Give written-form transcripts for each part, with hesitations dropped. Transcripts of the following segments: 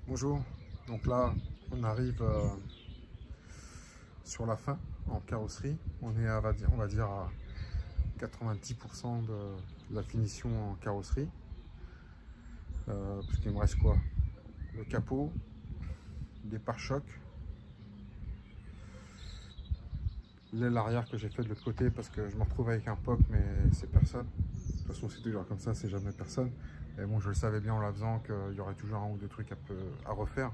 Bonjour, donc là on arrive sur la fin en carrosserie, on est à, on va dire à 90% de la finition en carrosserie, parce qu'il me reste quoi? Le capot, des pare-chocs, l'aile arrière que j'ai fait de l'autre côté parce que je me retrouve avec un POC mais c'est personne. De toute façon c'est toujours comme ça, c'est jamais personne. Et bon, je le savais bien en la faisant qu'il y aurait toujours un ou deux trucs à refaire,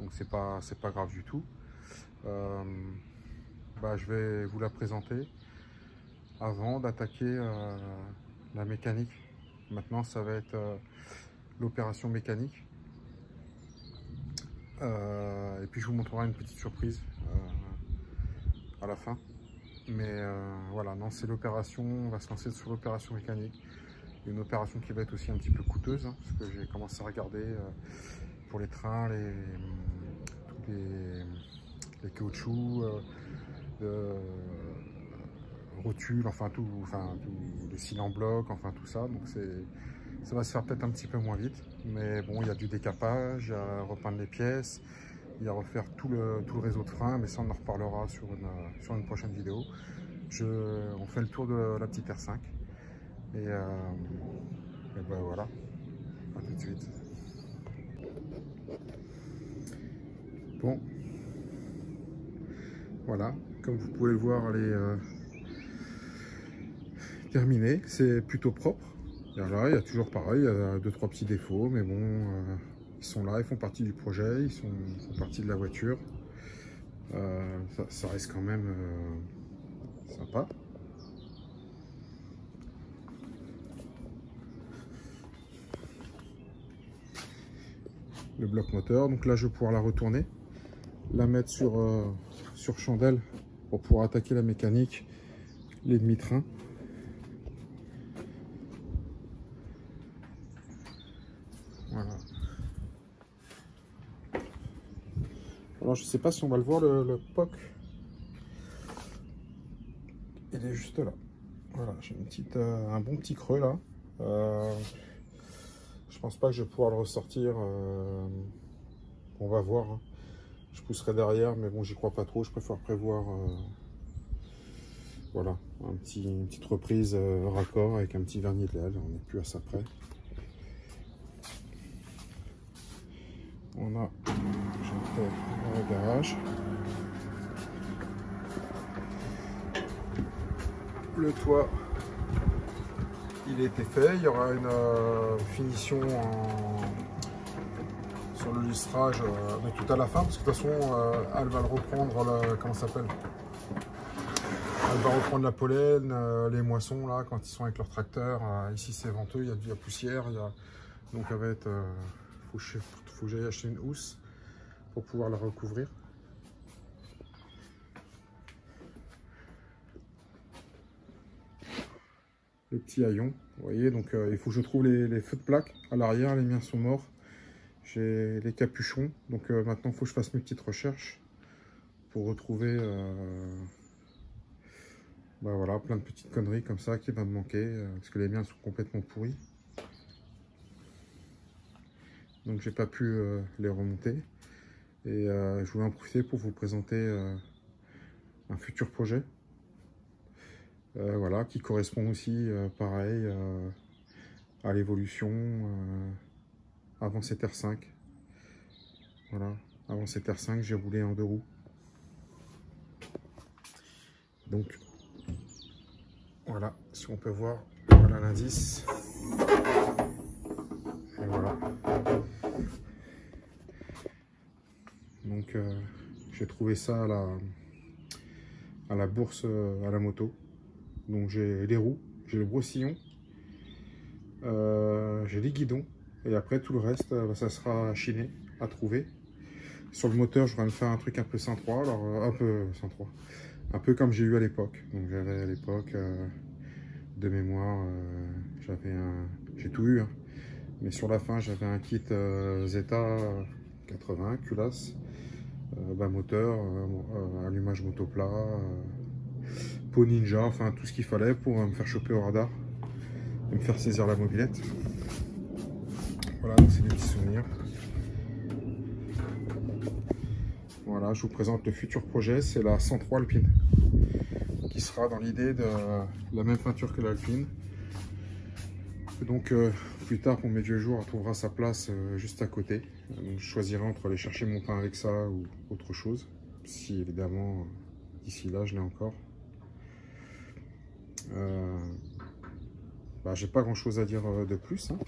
donc c'est pas grave du tout. Je vais vous la présenter avant d'attaquer la mécanique. Maintenant ça va être l'opération mécanique, et puis je vous montrerai une petite surprise à la fin. Mais voilà, non, c'est l'opération, on va se lancer sur l'opération mécanique. Une opération qui va être aussi un petit peu coûteuse, hein, parce que j'ai commencé à regarder pour les trains, les caoutchoucs, rotules, enfin tout, les cils en bloc, enfin tout ça. Donc ça va se faire peut-être un petit peu moins vite. Mais bon, il y a du décapage, il y a à repeindre les pièces, il y a à refaire tout le réseau de frein, mais ça on en reparlera sur une prochaine vidéo. On fait le tour de la petite R5. Et ben voilà, à tout de suite. Bon, voilà, comme vous pouvez le voir, elle est terminée. C'est plutôt propre. Et là, il y a toujours pareil, il y a 2-3 petits défauts, mais bon, ils sont là, ils font partie du projet, ils font partie de la voiture. Ça reste quand même sympa. Le bloc moteur, donc là je vais pouvoir la retourner, la mettre sur chandelle pour pouvoir attaquer la mécanique, les demi-trains. Voilà. Alors je sais pas si on va le voir, le POC. Il est juste là. Voilà, j'ai un bon petit creux là. Je pense pas que je vais pouvoir le ressortir. On va voir. Hein. Je pousserai derrière, mais bon, j'y crois pas trop. Je préfère prévoir voilà, une petite reprise raccord avec un petit vernis de l'aile. On n'est plus à ça près. On a, j'ai fait le garage. Le toit, il a été fait. Il y aura une finition sur le lustrage, mais tout à la fin, parce que de toute façon, elle va le reprendre, comment ça s'appelle? Elle va reprendre la pollen, les moissons là, quand ils sont avec leur tracteur. Ici c'est venteux, il y a de la poussière, donc elle va être, faut que j'aille acheter une housse pour pouvoir la recouvrir. Les petits haillons, vous voyez, donc il faut que je trouve les feux de plaque à l'arrière, les miens sont morts. J'ai les capuchons, donc maintenant il faut que je fasse mes petites recherches pour retrouver voilà, plein de petites conneries comme ça qui vont me manquer, parce que les miens sont complètement pourris. Donc j'ai pas pu les remonter. Et je voulais en profiter pour vous présenter un futur projet. Voilà, qui correspond aussi, pareil, à l'évolution avant cette R5. Voilà, avant cette R5, j'ai roulé en 2 roues. Donc, voilà, si on peut voir, voilà l'indice. Et voilà. Donc, j'ai trouvé ça à la bourse à la moto. Donc, j'ai les roues, j'ai le brossillon, j'ai les guidons. Et après, tout le reste, ça sera chiné à trouver. Sur le moteur, je vais me faire un truc un peu 103, alors un peu 103. Un peu comme j'ai eu à l'époque. Donc j'avais à l'époque, de mémoire, j'ai tout eu. Hein. Mais sur la fin, j'avais un kit Zeta 80, culasse, moteur, allumage moto plat, pot ninja, enfin tout ce qu'il fallait pour me faire choper au radar et me faire saisir la mobilette. Voilà, donc c'est des petits souvenirs. Voilà, je vous présente le futur projet, c'est la 103 Alpine, qui sera dans l'idée de la même peinture que l'Alpine. Donc plus tard, pour mes vieux jours, elle trouvera sa place juste à côté. Donc je choisirai entre aller chercher mon pain avec ça ou autre chose. Si évidemment, d'ici là, je l'ai encore. J'ai pas grand chose à dire de plus, hein.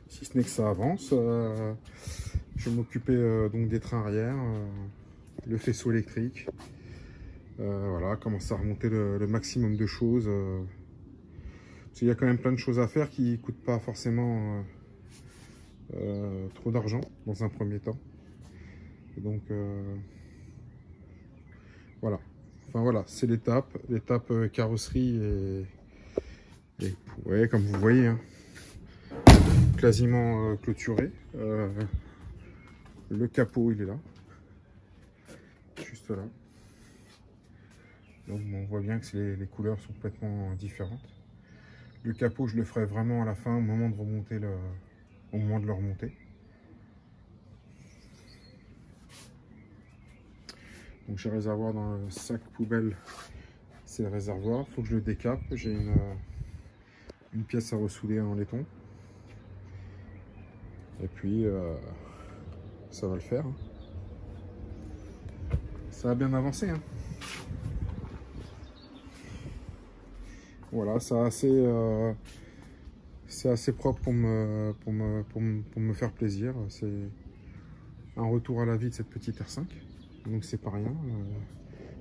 Si ce n'est que ça avance. Je vais m'occuper donc des trains arrière, le faisceau électrique. Voilà, commencer à remonter le maximum de choses. Parce qu'il y a quand même plein de choses à faire qui ne coûtent pas forcément trop d'argent dans un premier temps. Et donc voilà. Enfin voilà, c'est l'étape carrosserie et ouais, comme vous voyez, hein, quasiment clôturé. Le capot il est là, juste là. Donc on voit bien que les couleurs sont complètement différentes. Le capot je le ferai vraiment à la fin au moment de remonter au moment de le remonter. Donc j'ai le réservoir dans le sac poubelle, c'est le réservoir, il faut que je le décape. J'ai une pièce à ressouder en laiton. Et puis ça va le faire, hein. Ça a bien avancé, hein. Voilà, c'est assez propre pour me faire plaisir. C'est un retour à la vie de cette petite R5. Donc c'est pas rien.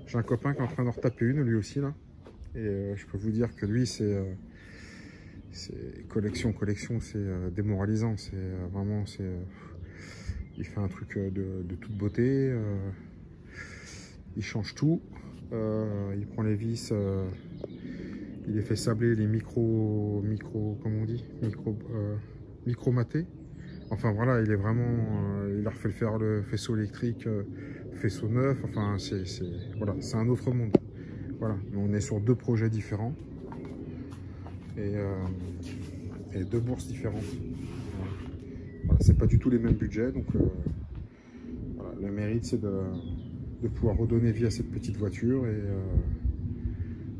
J'ai un copain qui est en train d'en retaper une, lui aussi, là. Et je peux vous dire que lui, c'est collection, c'est démoralisant. C'est vraiment, il fait un truc de toute beauté. Il change tout. Il prend les vis. Il les fait sabler les comment on dit, micro matés. Enfin voilà, il est vraiment, il a refait faire le faisceau électrique, faisceau neuf. Enfin voilà, c'est un autre monde. Voilà, on est sur deux projets différents et deux bourses différentes. Voilà, c'est pas du tout les mêmes budgets, donc voilà, le mérite c'est de pouvoir redonner vie à cette petite voiture et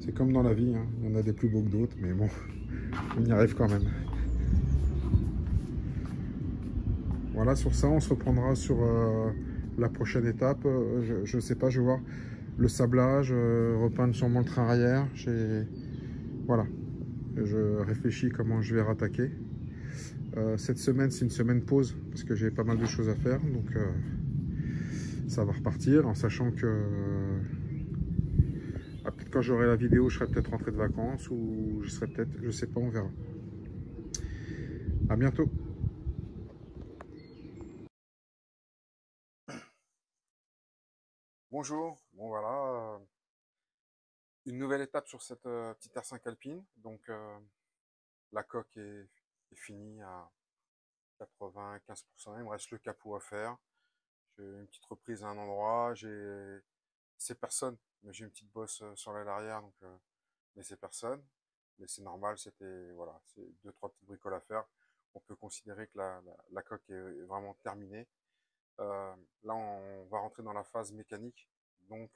c'est comme dans la vie, hein. Il y en a des plus beaux que d'autres, mais bon, on y arrive quand même. Voilà, sur ça, on se reprendra sur la prochaine étape. Je ne sais pas, je vais voir le sablage, repeindre sûrement le train arrière. Voilà, je réfléchis comment je vais rattaquer. Cette semaine, c'est une semaine pause, parce que j'ai pas mal de choses à faire, donc ça va repartir, en sachant que peut-être quand j'aurai la vidéo, je serai peut-être rentré de vacances, ou je serai peut-être, je sais pas, on verra. À bientôt. Bonjour, bon voilà, une nouvelle étape sur cette petite R5 Alpine. Donc la coque est finie à 95%, il me reste le capot à faire. J'ai une petite reprise à un endroit, c'est personne, mais j'ai une petite bosse sur l'aile arrière, donc mais c'est personne. Mais c'est normal, voilà, c'est deux, trois petites bricoles à faire. On peut considérer que la coque est vraiment terminée. Là, on va rentrer dans la phase mécanique, donc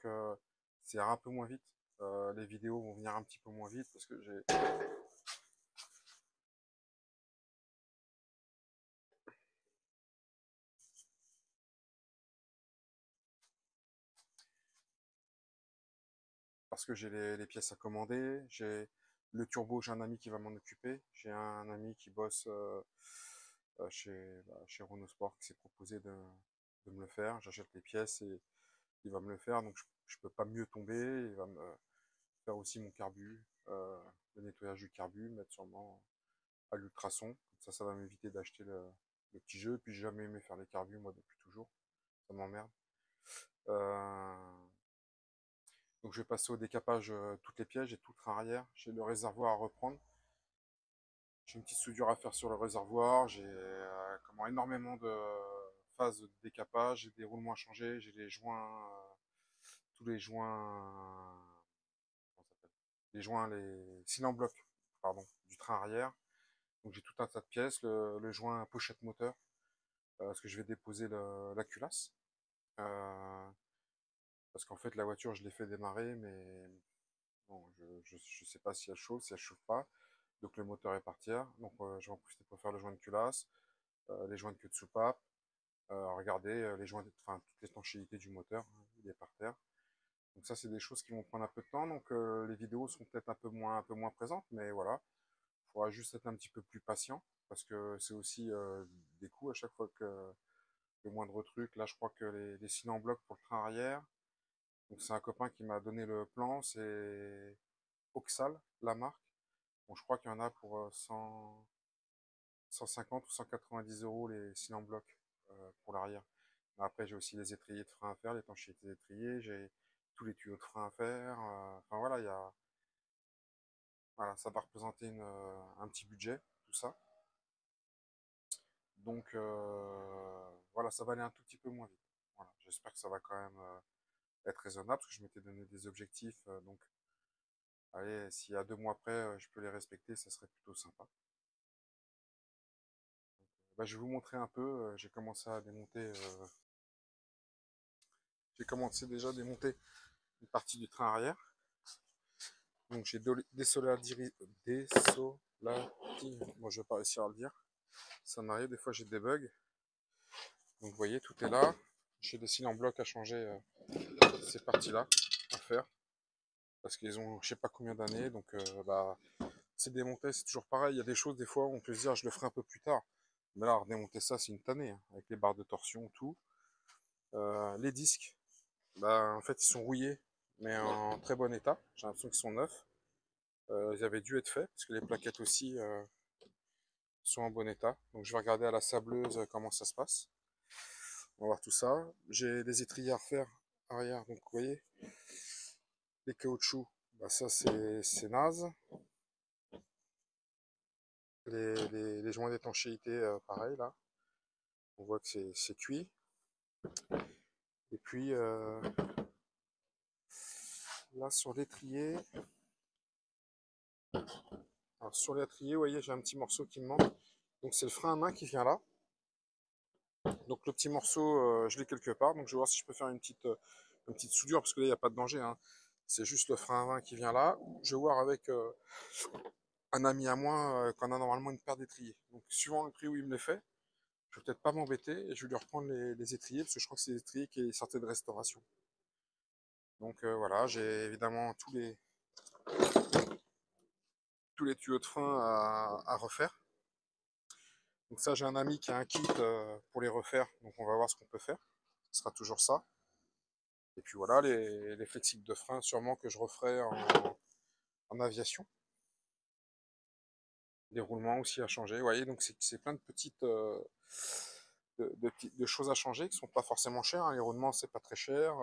c'est un peu moins vite. Les vidéos vont venir un petit peu moins vite parce que j'ai les pièces à commander. J'ai le turbo, j'ai un ami qui va m'en occuper. J'ai un ami qui bosse chez Renault Sport qui s'est proposé de me le faire. J'achète les pièces et il va me le faire, donc je peux pas mieux tomber. Il va me faire aussi mon carbu, le nettoyage du carbu, mettre sûrement à l'ultrason. Comme ça va m'éviter d'acheter le petit jeu. Et puis j'ai jamais aimé faire les carbus, moi, depuis toujours. Ça m'emmerde. Donc je vais passer au décapage toutes les pièces. J'ai tout le train arrière. J'ai le réservoir à reprendre. J'ai une petite soudure à faire sur le réservoir. J'ai énormément de phases de décapage. J'ai des roulements à changer. J'ai les joints, tous les joints, comment ça s'appelle, les cylindres en bloc, pardon, du train arrière. Donc j'ai tout un tas de pièces, le joint pochette moteur. parce que je vais déposer la culasse. Euh, Parce qu'en fait, la voiture, je l'ai fait démarrer, mais bon, je sais pas si elle chauffe, si elle chauffe pas. Donc le moteur est partir. Donc je vais en profiter pour faire le joint de culasse, les joints de queue de soupape, regarder les joints, enfin toute l'étanchéité du moteur, hein, il est par terre. Donc ça, c'est des choses qui vont prendre un peu de temps. Donc les vidéos sont peut-être un peu moins présentes, mais voilà, il faudra juste être un petit peu plus patient parce que c'est aussi des coûts à chaque fois que le moindre truc. Là, je crois que les cylindres en bloc pour le train arrière. Donc c'est un copain qui m'a donné le plan, c'est Oxal, la marque. Bon, je crois qu'il y en a pour 150 ou 190 euros les cylindres en bloc pour l'arrière. Après, j'ai aussi les étriers de frein à faire, l'étanchéité des étriers, j'ai tous les tuyaux de frein à faire. Enfin voilà, voilà, ça va représenter un petit budget, tout ça. Donc voilà, ça va aller un tout petit peu moins vite. Voilà, j'espère que ça va quand même être raisonnable, parce que je m'étais donné des objectifs. Donc, allez, si à 2 mois après, je peux les respecter, ça serait plutôt sympa. Bah, je vais vous montrer un peu. J'ai commencé déjà à démonter une partie du train arrière. Donc j'ai moi je vais pas réussir à le dire. Ça m'arrive, des fois j'ai des bugs. Donc vous voyez, tout est là. J'ai des cylindres en bloc à changer ces parties-là à faire. Parce qu'ils ont je sais pas combien d'années. Donc bah c'est démonter, c'est toujours pareil. Il y a des choses, des fois, on peut se dire je le ferai un peu plus tard. Mais là, redémonter ça, c'est une tannée, hein, avec les barres de torsion, tout. Les disques, bah, en fait, ils sont rouillés, mais en très bon état. J'ai l'impression qu'ils sont neufs. Ils avaient dû être faits, parce que les plaquettes aussi sont en bon état. Donc je vais regarder à la sableuse comment ça se passe. On va voir tout ça. J'ai des étriers à refaire arrière, donc vous voyez, les caoutchoucs, bah, ça c'est naze. Les joints d'étanchéité, pareil là. On voit que c'est cuit. Et puis là sur l'étrier, vous voyez, j'ai un petit morceau qui me manque. Donc c'est le frein à main qui vient là. Donc le petit morceau, je l'ai quelque part. Donc je vais voir si je peux faire une petite soudure, parce que là, il n'y a pas de danger, hein. C'est juste le frein à main qui vient là. Je vais voir avec un ami à moi qu'on a normalement une paire d'étriers. Donc suivant le prix où il me les fait, je vais peut-être pas m'embêter et je vais lui reprendre les étriers, parce que je crois que c'est des étriers qui sortaient de restauration. Donc voilà, j'ai évidemment tous les tuyaux de frein à refaire. Donc ça, j'ai un ami qui a un kit pour les refaire, donc on va voir ce qu'on peut faire. Ce sera toujours ça. Et puis voilà, les flexibles de frein, sûrement que je referai en aviation. Des roulements aussi à changer. Vous voyez, donc c'est plein de petites de choses à changer qui sont pas forcément chères, hein. Les roulements, c'est pas très cher.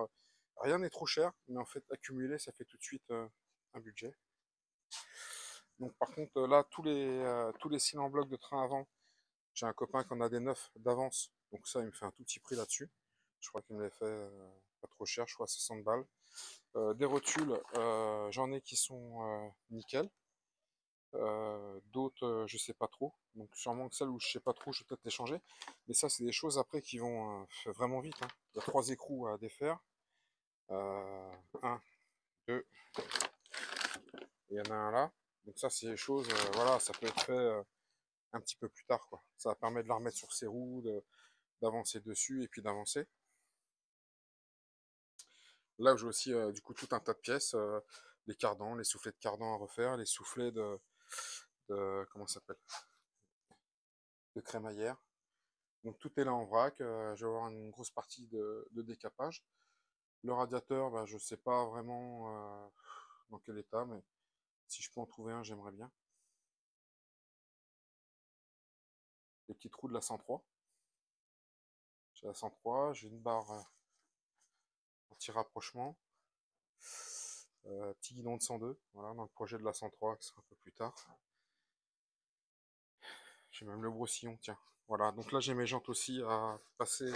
Rien n'est trop cher, mais en fait, accumuler, ça fait tout de suite un budget. Donc par contre, là, tous les cylindres en bloc de train avant, j'ai un copain qui en a des neufs d'avance. Donc ça, il me fait un tout petit prix là-dessus. Je crois qu'il me les fait pas trop cher, je crois 60 balles. Des rotules, j'en ai qui sont nickel. D'autres, je sais pas trop. Donc sûrement que celles où je sais pas trop, je vais peut-être les changer. Mais ça, c'est des choses après qui vont vraiment vite, hein. Il y a 3 écrous à défaire. 1, 2, il y en a un là. Donc ça, c'est des choses, voilà, ça peut être fait un petit peu plus tard, quoi. Ça va permettre de la remettre sur ses roues, d'avancer dessus et puis d'avancer. Là, j'ai aussi du coup tout un tas de pièces, les cardans, les soufflets de cardan à refaire, les soufflets comment ça s'appelle, de crémaillère. Donc tout est là en vrac. Je vais avoir une grosse partie de décapage. Le radiateur, bah, je sais pas vraiment dans quel état, mais si je peux en trouver un, j'aimerais bien. Les petits trous de la 103. J'ai la 103, j'ai une barre anti-rapprochement. Petit guidon de 102, voilà, dans le projet de la 103 qui sera un peu plus tard. J'ai même le brossillon, tiens. Voilà, donc là j'ai mes jantes aussi à passer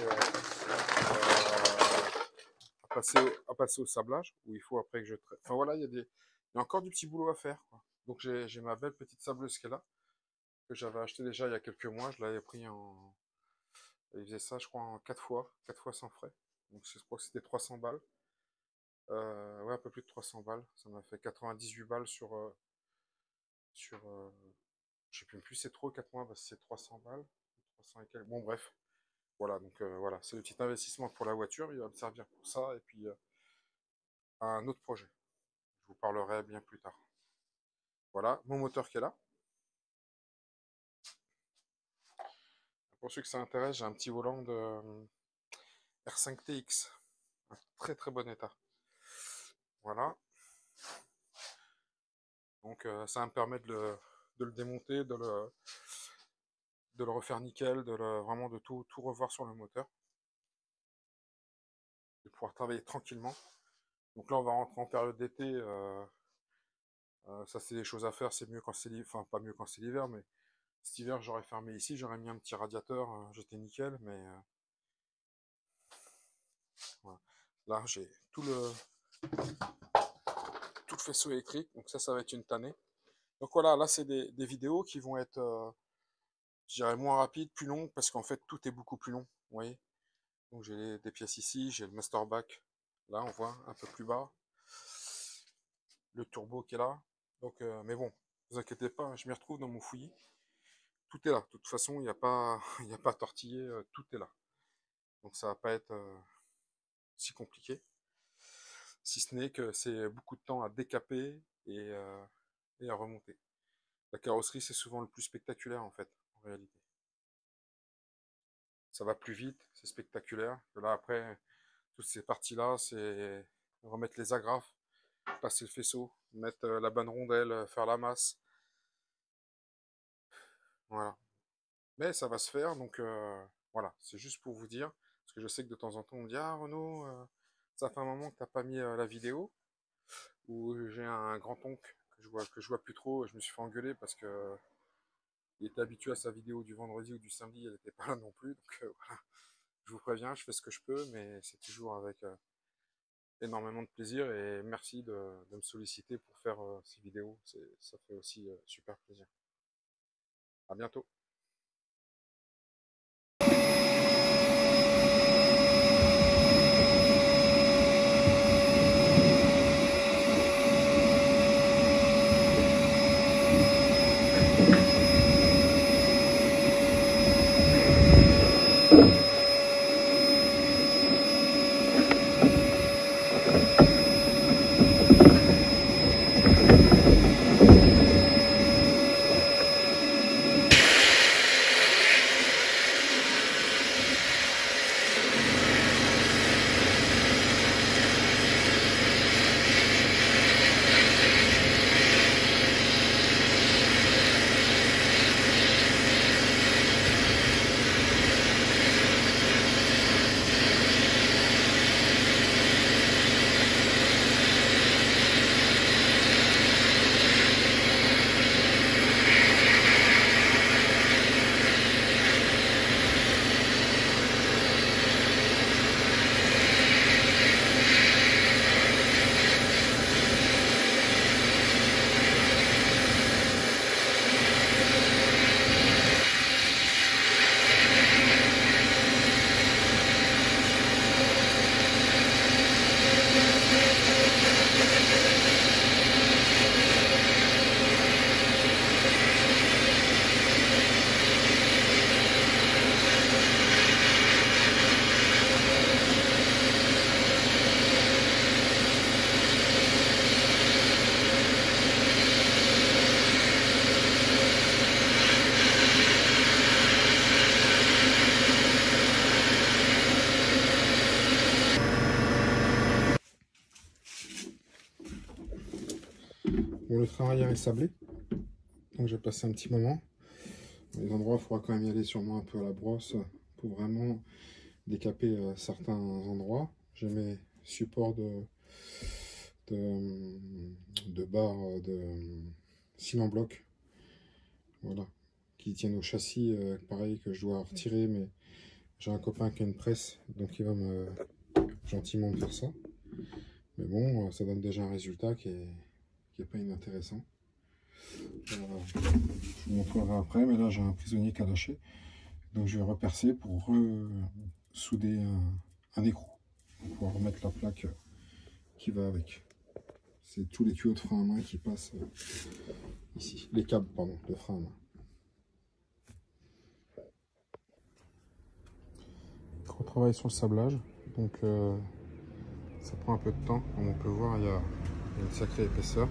au sablage, où il faut après que je traite. Enfin voilà, il y a encore du petit boulot à faire, quoi. Donc j'ai ma belle petite sableuse qui est là, que j'avais acheté déjà il y a quelques mois. Je l'avais pris Il faisait ça, je crois, en 4 fois sans frais. Donc je crois que c'était 300 balles. Ouais, un peu plus de 300 balles. Ça m'a fait 98 balles sur je sais plus, c'est trop 4 mois, parce que c'est 300 balles. 300 et quelques. Bon, bref. Voilà, donc voilà, c'est le petit investissement pour la voiture. Il va me servir pour ça et puis à un autre projet. Je vous parlerai bien plus tard. Voilà, mon moteur qui est là. Pour ceux que ça intéresse, j'ai un petit volant de R5 TX. Un très très bon état. Voilà. Donc ça va me permet de le démonter, de le refaire nickel, vraiment de tout revoir sur le moteur. De pouvoir travailler tranquillement. Donc là on va rentrer en période d'été. Ça c'est des choses à faire, c'est mieux quand c'est l'hiver. Enfin pas mieux quand c'est l'hiver, mais cet hiver j'aurais fermé ici, j'aurais mis un petit radiateur, j'étais nickel, mais voilà. Là j'ai tout le faisceau électrique, donc ça va être une tannée. Donc voilà, là c'est des vidéos qui vont être, je dirais, moins rapides, plus longues, parce qu'en fait tout est beaucoup plus long, vous voyez. Donc j'ai des pièces ici, j'ai le master back, là on voit un peu plus bas, le turbo qui est là. Donc, mais bon, ne vous inquiétez pas, je m'y retrouve dans mon fouillis. Tout est là, de toute façon, il n'y a pas, il n'y a pas à tortiller, tout est là. Donc ça va pas être si compliqué. Si ce n'est que c'est beaucoup de temps à décaper et à remonter. La carrosserie, c'est souvent le plus spectaculaire en fait, en réalité. Ça va plus vite, c'est spectaculaire. Là après, toutes ces parties-là, c'est remettre les agrafes, passer le faisceau, mettre la bonne rondelle, faire la masse. Voilà. Mais ça va se faire, donc voilà, c'est juste pour vous dire, parce que je sais que de temps en temps on me dit ah Renaud, ça fait un moment que t'as pas mis la vidéo, ou j'ai un grand-oncle que je vois plus trop, et je me suis fait engueuler parce que il était habitué à sa vidéo du vendredi ou du samedi, elle n'était pas là non plus, donc voilà, je vous préviens, je fais ce que je peux, mais c'est toujours avec énormément de plaisir, et merci de me solliciter pour faire ces vidéos, ça fait aussi super plaisir. À bientôt. Bon, le train arrière est sablé, donc j'ai passé un petit moment. Les endroits, il faudra quand même y aller sûrement un peu à la brosse pour vraiment décaper certains endroits. J'ai mes supports de barres de ciment en bloc, voilà, qui tiennent au châssis, pareil, que je dois retirer, mais j'ai un copain qui a une presse, donc il va me gentiment me faire ça. Mais bon, ça donne déjà un résultat qui est pas inintéressant. Je vous montrerai après, mais là j'ai un prisonnier qui a lâché. Donc je vais repercer pour souder un écrou, pour pouvoir remettre la plaque qui va avec. C'est tous les tuyaux de frein à main qui passent ici. Les câbles, pardon, de frein à main. On travaille sur le sablage, donc ça prend un peu de temps. Comme on peut voir, il y a une sacrée épaisseur.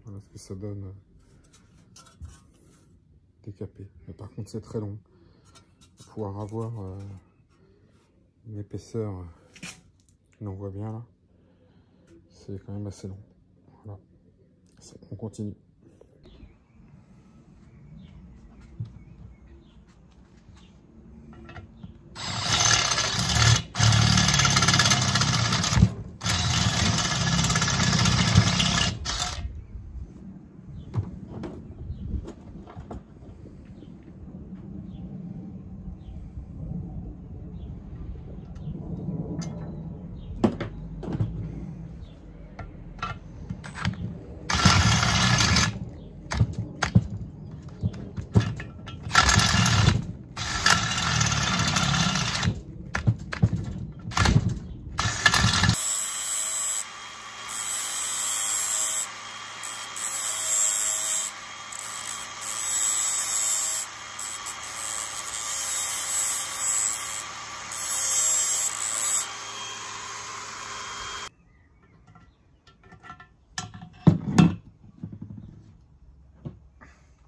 Voilà ce que ça donne décapé. Mais par contre, c'est très long. Pour pouvoir avoir une épaisseur, on voit bien là, c'est quand même assez long. Voilà, on continue.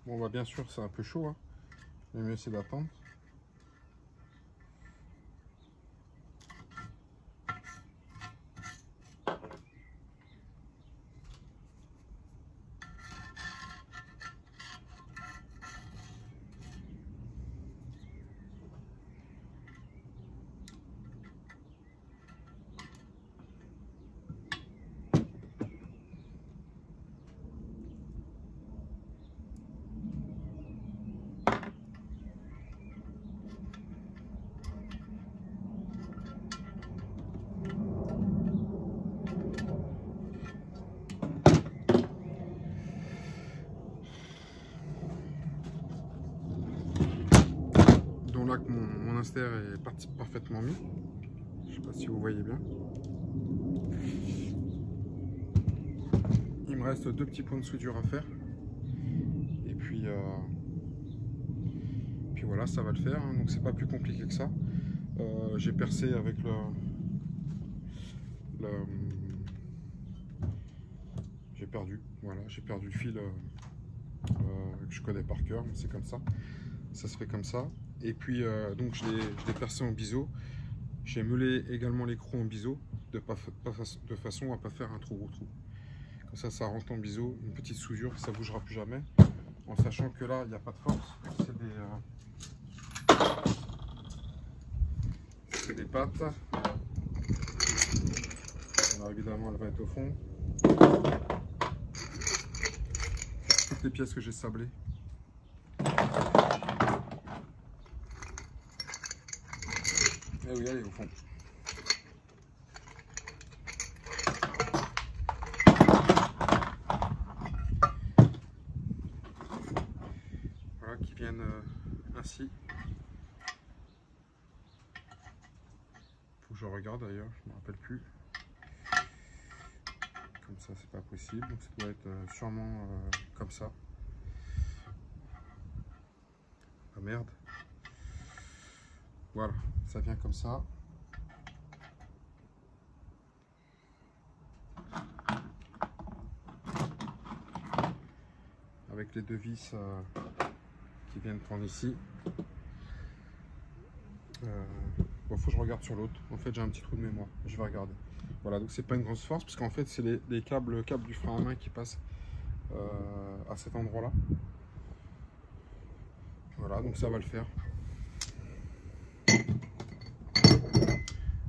Bon bah bien sûr c'est un peu chaud, hein. Le mieux c'est d'attendre. Là que mon inster est parfaitement mis. Je sais pas si vous voyez bien. Il me reste 2 petits points de soudure à faire. Et puis voilà, ça va le faire. Hein. Donc c'est pas plus compliqué que ça. J'ai percé avec j'ai perdu. Voilà, j'ai perdu le fil que je connais par cœur. C'est comme ça. Ça se fait comme ça. Et puis donc je l'ai percé en biseau. J'ai meulé également l'écrou en biseau de façon à ne pas faire un trop gros trou. Comme ça rentre en biseau, une petite soudure, ça ne bougera plus jamais. En sachant que là, il n'y a pas de force. C'est des pattes. Alors évidemment, elle va être au fond. Toutes les pièces que j'ai sablées. Et oui, elle est au fond. Voilà, qui viennent ainsi. Faut que je regarde d'ailleurs, je ne me rappelle plus. Comme ça, c'est pas possible. Donc ça doit être sûrement comme ça. Ah merde. Voilà, ça vient comme ça. Avec les 2 vis qui viennent prendre ici. Bon, faut que je regarde sur l'autre. En fait, j'ai un petit trou de mémoire. Je vais regarder. Voilà, donc c'est pas une grosse force, parce qu'en fait, c'est les câbles du frein à main qui passent à cet endroit-là. Voilà, donc ça va le faire.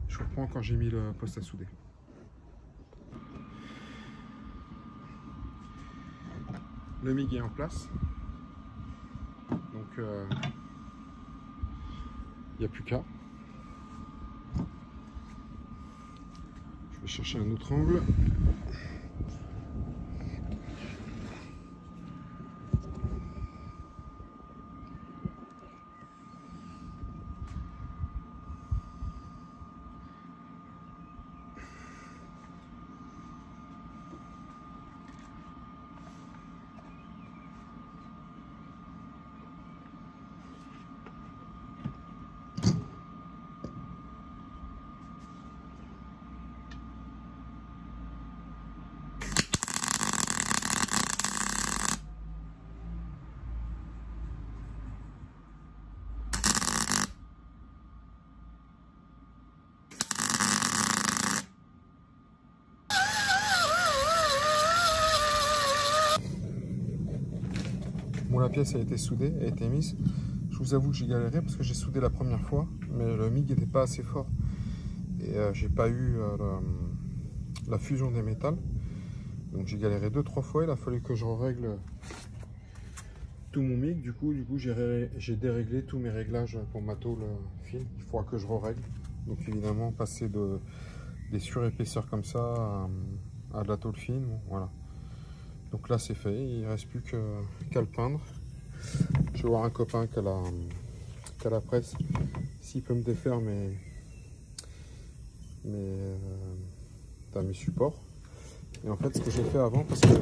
Je reprends quand j'ai mis le poste à souder. Le MIG est en place. Donc, il n'y a plus qu'à. Je vais chercher un autre angle. la pièce a été soudée, a été mise, je vous avoue que j'ai galéré parce que j'ai soudé la première fois, mais le MIG n'était pas assez fort. Et j'ai pas eu la fusion des métals. Donc j'ai galéré 2-3 fois, il a fallu que je règle tout mon MIG. Du coup j'ai déréglé tous mes réglages pour ma tôle fine. Il faudra que je règle. Donc évidemment passer des surépaisseurs comme ça à de la tôle fine. Bon, voilà. Donc là c'est fait, il ne reste plus qu'à le peindre. Je vais voir un copain qui a la presse, s'il peut me défaire mes supports. Et en fait ce que j'ai fait avant, parce que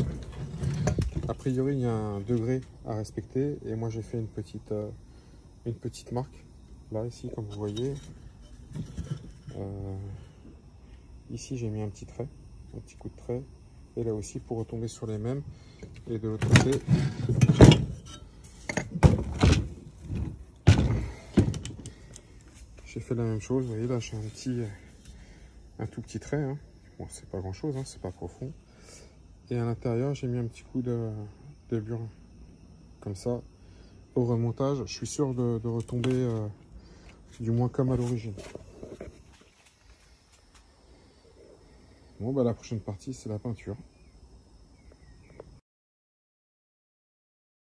a priori il y a un degré à respecter, et moi j'ai fait une petite marque là, ici, comme vous voyez. Ici j'ai mis un petit trait, un petit coup de trait, et là aussi pour retomber sur les mêmes. Et de l'autre côté, j'ai fait la même chose. Vous voyez là, j'ai un tout petit trait, hein. Bon, c'est pas grand chose, hein, c'est pas profond. Et à l'intérieur j'ai mis un petit coup de burin comme ça. Au remontage, je suis sûr de retomber du moins comme à l'origine. Bon, bah la prochaine partie c'est la peinture.